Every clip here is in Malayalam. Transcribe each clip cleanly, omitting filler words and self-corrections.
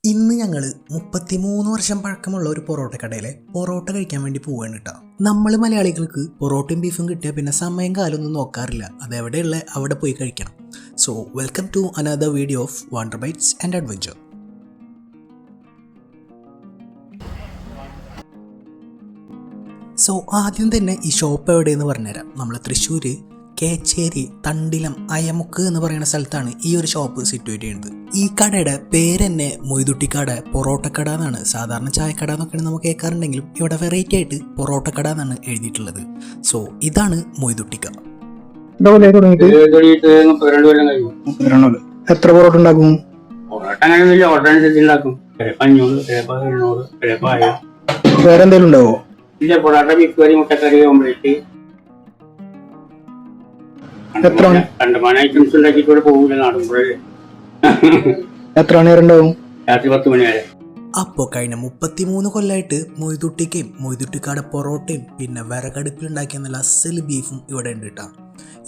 ഇന്ന് ഞങ്ങൾ 33 വർഷം പഴക്കമുള്ള ഒരു പൊറോട്ട കടയിലെ പൊറോട്ട കഴിക്കാൻ വേണ്ടി പോവാണ് കേട്ടോ. നമ്മൾ മലയാളികൾക്ക് പൊറോട്ടയും ബീഫും കിട്ടിയാൽ പിന്നെ സമയം കാലമൊന്നും നോക്കാറില്ല, അതെവിടെയുള്ള അവിടെ പോയി കഴിക്കണം. So welcome to another video of wonder bites and adventure. So ആദ്യം തന്നെ ഈ ഷോപ്പ് എവിടെയെന്ന് പറഞ്ഞുതരാം. നമ്മൾ തൃശ്ശൂർ കേച്ചേരി തണ്ടിലം അയമുക്ക് എന്ന് പറയുന്ന സ്ഥലത്താണ് ഈ ഒരു ഷോപ്പ് സിറ്റുവേറ്റ് ചെയ്യുന്നത്. ഈ കടയുടെ പേര് തന്നെ മൊയ്തുട്ടിക്കട പൊറോട്ടക്കട എന്നാണ്. സാധാരണ ചായക്കട എന്നൊക്കെയാണ് നമുക്ക് കേൾക്കാറുണ്ടെങ്കിലും ഇവിടെ വെറൈറ്റി ആയിട്ട് പൊറോട്ടക്കട എന്നാണ് എഴുതിയിട്ടുള്ളത്. സോ ഇതാണ് മൊയ്തുട്ടിക്ക. എത്ര പൊറോട്ട ഉണ്ടാക്കും? വേറെ എന്തെങ്കിലും ഉണ്ടാവോ? പൊറോട്ട, ബീഫ് കറി, മുട്ടക്കറി, ഓംലെറ്റ്, എത്ര ഐറ്റംസ് ഉണ്ടാക്കിയിട്ട് പോകില്ല. നാടുമ്പോഴേ എത്ര മണി വരെ ഉണ്ടാവും? രാത്രി 10 മണി വരെ. അപ്പോൾ കഴിഞ്ഞ 33 കൊല്ലമായിട്ട് മൊയ്തുട്ടിക്കയും മൊയ്തുട്ടിക്കാട് പൊറോട്ടയും പിന്നെ വിറകടുപ്പിലുണ്ടാക്കിയ നല്ല അസൽ ബീഫും ഇവിടെ ഉണ്ട് കേട്ടോ.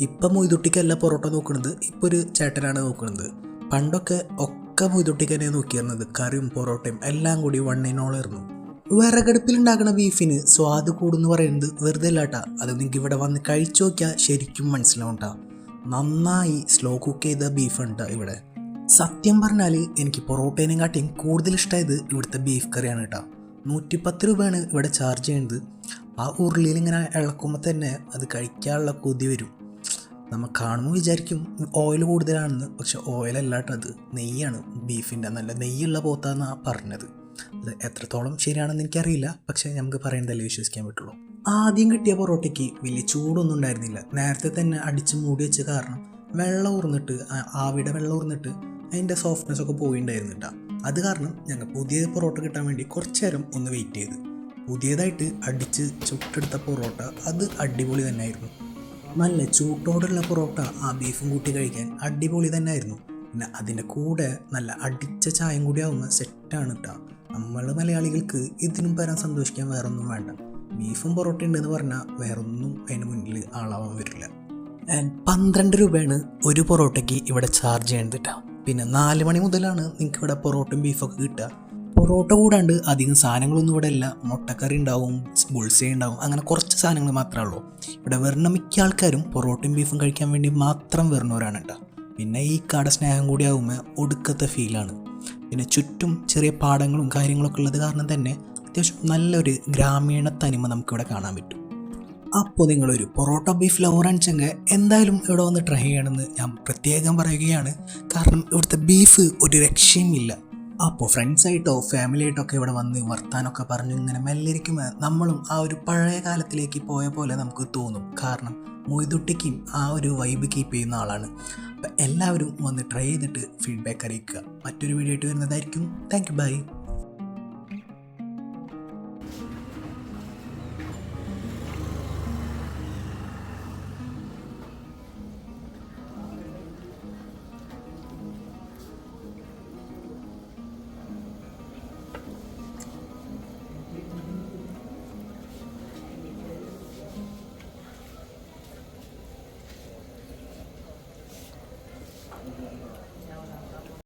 ഇപ്പം മൊയ്തുട്ടിക്കല്ല പൊറോട്ട നോക്കുന്നത്, ഇപ്പോൾ ഒരു ചേട്ടനാണ് നോക്കുന്നത്. പണ്ടൊക്കെ മൊയ്തുട്ടിക്കനെ നോക്കിയിരുന്നത്, കറിയും പൊറോട്ടയും എല്ലാം കൂടി വണ്ണിനോളായിരുന്നു. വിറകടുപ്പിലുണ്ടാക്കുന്ന ബീഫിന് സ്വാദ് കൂടുന്ന് പറയുന്നത് വെറുതെ അല്ലാട്ടാ, അത് നിങ്ങൾക്ക് ഇവിടെ വന്ന് കഴിച്ചു നോക്കിയാൽ ശരിക്കും മനസ്സിലാവും കേട്ടോ. നന്നായി സ്ലോ കുക്ക് ചെയ്ത ബീഫ് ഉണ്ട് ഇവിടെ. സത്യം പറഞ്ഞാൽ എനിക്ക് പൊറോട്ടേനെ കാട്ടിയും കൂടുതൽ ഇഷ്ടമായത് ഇവിടുത്തെ ബീഫ് കറിയാണ് കേട്ടോ. 110 രൂപയാണ് ഇവിടെ ചാർജ് ചെയ്യുന്നത്. ആ ഉരുളിയിൽ ഇങ്ങനെ ഇളക്കുമ്പോൾ തന്നെ അത് കഴിക്കാനുള്ള കൊതി വരും. നമ്മൾ കാണുമ്പോൾ വിചാരിക്കും ഓയിൽ കൂടുതലാണെന്ന്, പക്ഷെ ഓയിലല്ല കേട്ടോ, അത് നെയ്യാണ്. ബീഫിൻ്റെ നല്ല നെയ്യുള്ള പോത്താന്നാണ് പറഞ്ഞത്. അത് എത്രത്തോളം ശരിയാണെന്ന് എനിക്കറിയില്ല, പക്ഷേ നമുക്ക് പറയുന്നതല്ലേ വിശ്വസിക്കാൻ പറ്റുള്ളൂ. ആദ്യം കിട്ടിയ പൊറോട്ടയ്ക്ക് വലിയ ചൂടൊന്നും ഉണ്ടായിരുന്നില്ല. നേരത്തെ തന്നെ അടിച്ച് മൂടി വെച്ച കാരണം വെള്ളം ഊർന്നിട്ട്, ആവിയുടെ വെള്ളം ഊർന്നിട്ട് അതിൻ്റെ സോഫ്റ്റ്നെസ് ഒക്കെ പോയിണ്ടായിരുന്നു കേട്ടോ. അത് കാരണം ഞങ്ങൾ പുതിയ പൊറോട്ട കിട്ടാൻ വേണ്ടി കുറച്ച് നേരം ഒന്ന് വെയിറ്റ് ചെയ്ത്. പുതിയതായിട്ട് അടിച്ച് ചുട്ടെടുത്ത പൊറോട്ട അത് അടിപൊളി തന്നെ ആയിരുന്നു. നല്ല ചൂട്ടോടുള്ള പൊറോട്ട ആ ബീഫും കൂട്ടി കഴിക്കാൻ അടിപൊളി തന്നെ ആയിരുന്നു. പിന്നെ അതിൻ്റെ കൂടെ നല്ല അടിച്ച ചായയും കൂടി ആവുമ്പോൾ സെറ്റാണ് കേട്ടോ. നമ്മൾ മലയാളികൾക്ക് ഇതിനും പരം സന്തോഷിക്കാൻ വേറൊന്നും വേണ്ട. ബീഫും പൊറോട്ട ഉണ്ടെന്ന് പറഞ്ഞാൽ വേറൊന്നും അതിന് മുന്നിൽ ആളാവാൻ വരില്ല. 12 രൂപയാണ് ഒരു പൊറോട്ടയ്ക്ക് ഇവിടെ ചാർജ് ചെയ്യുന്നത് കേട്ടോ. പിന്നെ 4 മണി മുതലാണ് നിങ്ങൾക്ക് ഇവിടെ പൊറോട്ടയും ബീഫൊക്കെ കിട്ടുക. പൊറോട്ട കൂടാണ്ട് അധികം സാധനങ്ങളൊന്നും ഇവിടെ ഇല്ല. മുട്ടക്കറി ഉണ്ടാവും, ബുൾസൈ ഉണ്ടാവും, അങ്ങനെ കുറച്ച് സാധനങ്ങൾ മാത്രമേ ഉള്ളൂ. ഇവിടെ വരുന്ന മിക്ക ആൾക്കാരും പൊറോട്ടയും ബീഫും കഴിക്കാൻ വേണ്ടി മാത്രം വരുന്നവരാണ് കേട്ടോ. പിന്നെ ഈ കട സ്നേഹം കൂടി ആകുമ്പോൾ ഒടുക്കത്തെ ഫീലാണ്. പിന്നെ ചുറ്റും ചെറിയ പാടങ്ങളും കാര്യങ്ങളൊക്കെ ഉള്ളത് കാരണം തന്നെ അത്യാവശ്യം നല്ലൊരു ഗ്രാമീണ തനിമ നമുക്കിവിടെ കാണാൻ പറ്റും. അപ്പോൾ നിങ്ങളൊരു പൊറോട്ട ബീഫ് ലവർ അണിച്ചെങ്കിൽ എന്തായാലും ഇവിടെ വന്ന് ട്രൈ ചെയ്യണമെന്ന് ഞാൻ പ്രത്യേകം പറയുകയാണ്. കാരണം ഇവിടുത്തെ ബീഫ് ഒരു രക്ഷയും ഇല്ല. അപ്പോൾ ഫ്രണ്ട്സായിട്ടോ ഫാമിലി ആയിട്ടോ ഒക്കെ ഇവിടെ വന്ന് വർത്താനമൊക്കെ പറഞ്ഞു ഇങ്ങനെ മെല്ലിരിക്കുമ്പോൾ നമ്മളും ആ ഒരു പഴയ കാലത്തിലേക്ക് പോയ പോലെ നമുക്ക് തോന്നും. കാരണം മൊയ്തുട്ടിക്കും ആ ഒരു വൈബ് കീപ്പ് ചെയ്യുന്ന ആളാണ്. അപ്പം എല്ലാവരും വന്ന് ട്രൈ ചെയ്തിട്ട് ഫീഡ്ബാക്ക് അറിയിക്കുക. മറ്റൊരു വീഡിയോ ആയിട്ട് വരുന്നതായിരിക്കും. Thank you, by.